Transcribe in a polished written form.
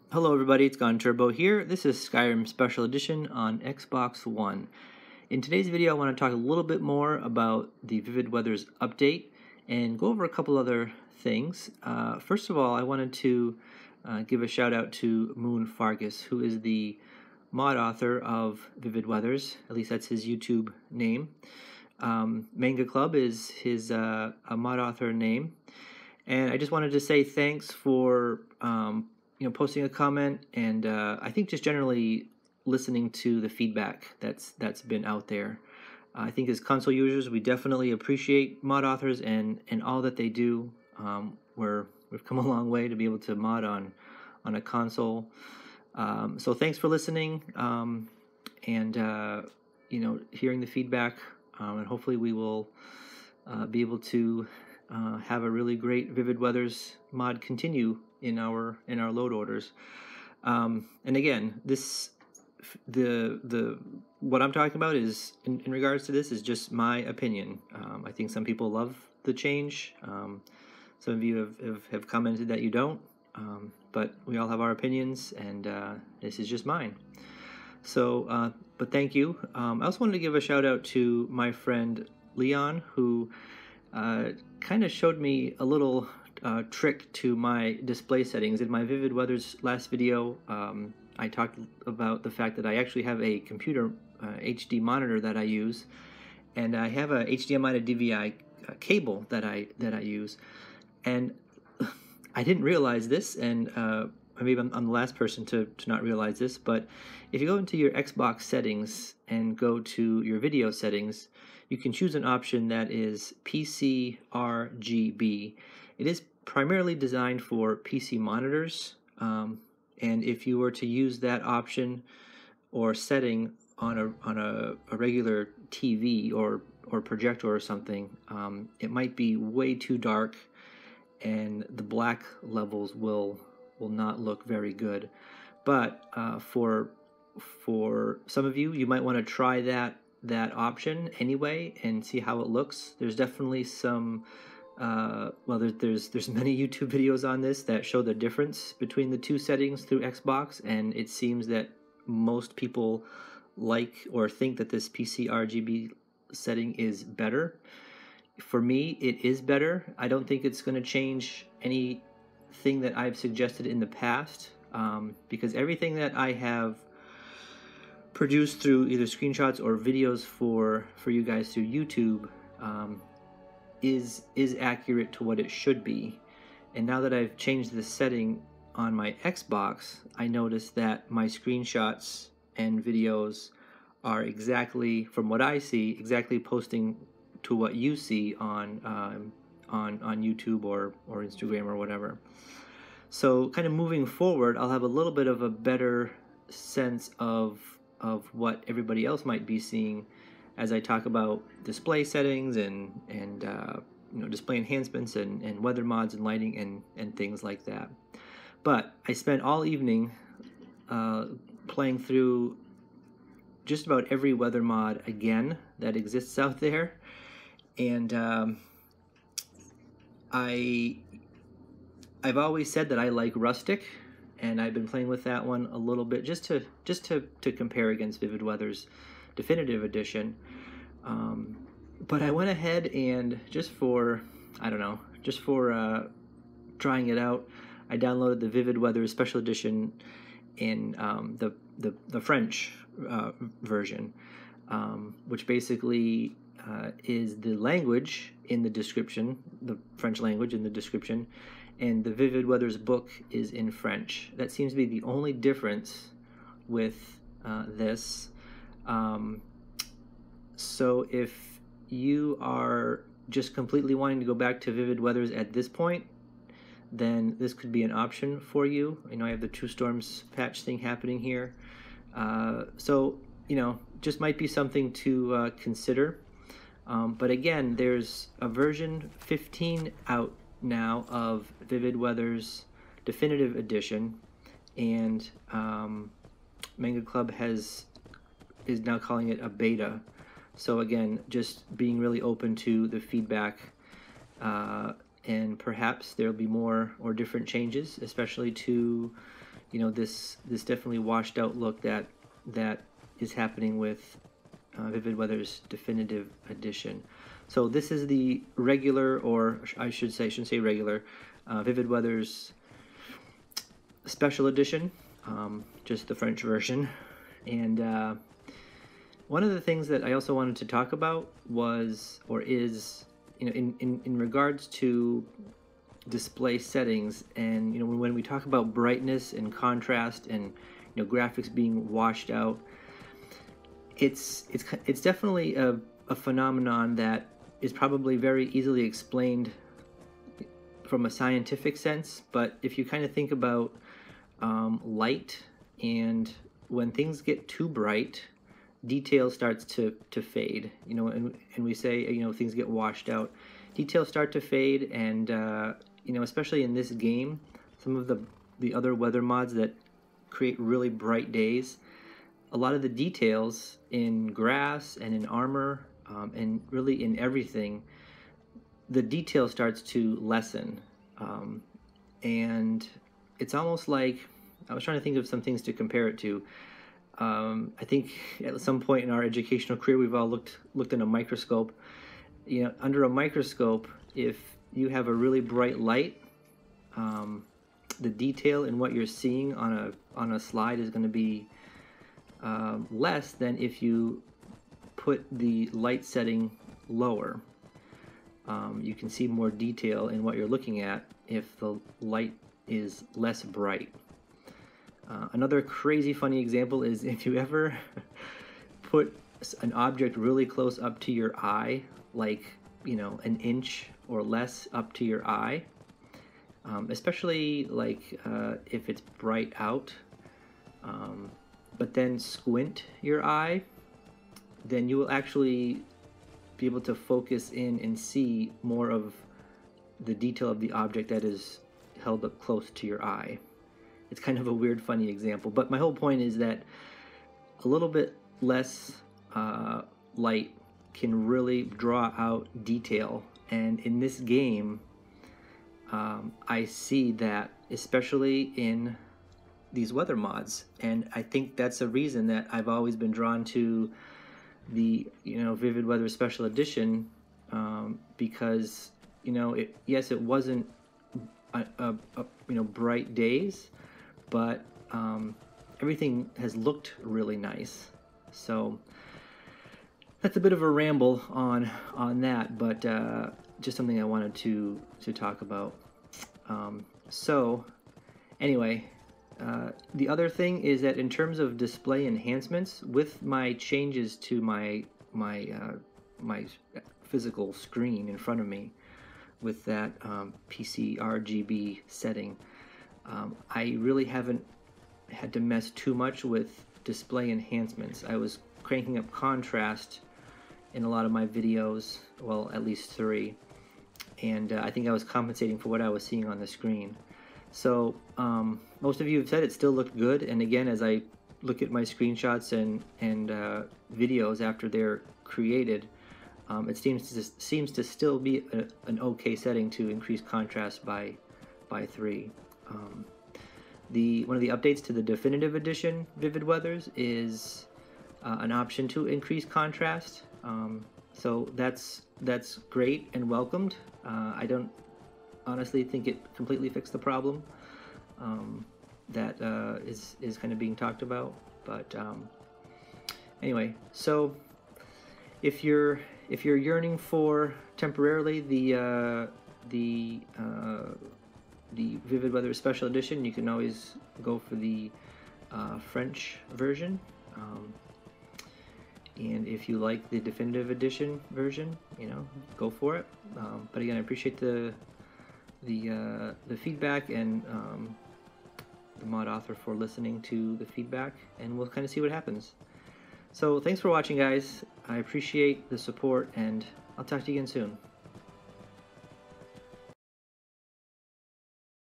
Hello everybody, it's Gone Turbo here. This is Skyrim Special Edition on Xbox One. In today's video I want to talk a little bit more about the Vivid Weathers update and go over a couple other things. First of all, I wanted to give a shout out to Moon Fargus, who is the mod author of Vivid Weathers, at least that's his YouTube name. Manga Club is his a mod author name. And I just wanted to say thanks for posting a comment, and I think just generally listening to the feedback that's been out there. I think as console users, we definitely appreciate mod authors and all that they do. We've come a long way to be able to mod on a console. So thanks for listening and hearing the feedback, and hopefully we will be able to have a really great Vivid Weathers mod continue in our load orders. And again, what I'm talking about is in regards to this is just my opinion. I think some people love the change. Some of you have commented that you don't, but we all have our opinions, and this is just mine. So, but thank you. I also wanted to give a shout out to my friend Leon, who kind of showed me a little trick to my display settings. In my Vivid Weathers last video, I talked about the fact that I actually have a computer HD monitor that I use, and I have a HDMI to DVI cable that I use, and I didn't realize this, and maybe I'm the last person to not realize this, but if you go into your Xbox settings and go to your video settings, you can choose an option that is PC RGB. It is primarily designed for PC monitors, and if you were to use that option or setting on a regular TV or projector or something, it might be way too dark, and the black levels will not look very good. But for some of you, you might want to try that option anyway and see how it looks. There's definitely some there's many YouTube videos on this that show the difference between the two settings through Xbox, and it seems that most people like or think that this PC RGB setting is better. For me, it is better. I don't think it's going to change anything that I've suggested in the past, because everything that I have produced through either screenshots or videos for you guys through YouTube is accurate to what it should be. And now that I've changed the setting on my Xbox, I noticed that my screenshots and videos are exactly, from what I see, exactly posting to what you see on YouTube or Instagram or whatever. So kind of moving forward, I'll have a little bit of a better sense of what everybody else might be seeing as I talk about display settings and display enhancements and weather mods and lighting and things like that. But I spent all evening playing through just about every weather mod again that exists out there, and I've always said that I like Rustic, and I've been playing with that one a little bit just to compare against Vivid Weathers Definitive Edition. But I went ahead and just for trying it out, I downloaded the Vivid Weathers Special Edition in the French version, which basically is the language in the description, the French language in the description, and the Vivid Weathers book is in French. That seems to be the only difference with this. So if you are just completely wanting to go back to Vivid Weathers at this point, then this could be an option for you. I know I have the True Storms patch thing happening here. So, just might be something to consider. But again, there's a version 15 out now of Vivid Weathers Definitive Edition, and Manga Club is now calling it a beta. So again, just being really open to the feedback, and perhaps there'll be more or different changes, especially to this definitely washed out look that is happening with Vivid Weather's Definitive Edition. So this is the regular, or I shouldn't say regular, Vivid Weather's Special Edition, just the French version. And one of the things that I also wanted to talk about was, or is, in regards to display settings, and when we talk about brightness and contrast and graphics being washed out, it's definitely a phenomenon that is probably very easily explained from a scientific sense. But if you kind of think about light, and when things get too bright, detail starts to fade, and we say things get washed out, details start to fade. And especially in this game, some of the other weather mods that create really bright days, a lot of the details in grass and in armor, and really in everything, the detail starts to lessen, and it's almost like, I was trying to think of some things to compare it to. I think at some point in our educational career, we've all looked in a microscope. Under a microscope, if you have a really bright light, the detail in what you're seeing on a slide is going to be less than if you put the light setting lower. You can see more detail in what you're looking at if the light is less bright. Another crazy funny example is if you ever put an object really close up to your eye, like an inch or less up to your eye, especially like if it's bright out, but then squint your eye, then you will actually be able to focus in and see more of the detail of the object that is held up close to your eye. It's kind of a weird, funny example, but my whole point is that a little bit less light can really draw out detail. And in this game, I see that especially in these weather mods, and I think that's a reason that I've always been drawn to the Vivid Weather Special Edition, because yes, it wasn't bright days, but everything has looked really nice. So that's a bit of a ramble on that, but just something I wanted to talk about. So anyway, the other thing is that in terms of display enhancements, with my changes to my physical screen in front of me, with that PC RGB setting, I really haven't had to mess too much with display enhancements. I was cranking up contrast in a lot of my videos, well, at least 3, and I think I was compensating for what I was seeing on the screen. So most of you have said it still looked good, and again, as I look at my screenshots and videos after they're created, it seems to still be an okay setting to increase contrast by 3. One of the updates to the Definitive Edition Vivid Weathers is an option to increase contrast. So that's great and welcomed. I don't honestly think it completely fixed the problem that is kind of being talked about. But anyway, so if you're yearning for temporarily the Vivid Weather Special Edition, you can always go for the French version. And if you like the Definitive Edition version, go for it. But again, I appreciate the feedback, and the mod author for listening to the feedback, and we'll kind of see what happens. So thanks for watching, guys. I appreciate the support, and I'll talk to you again soon.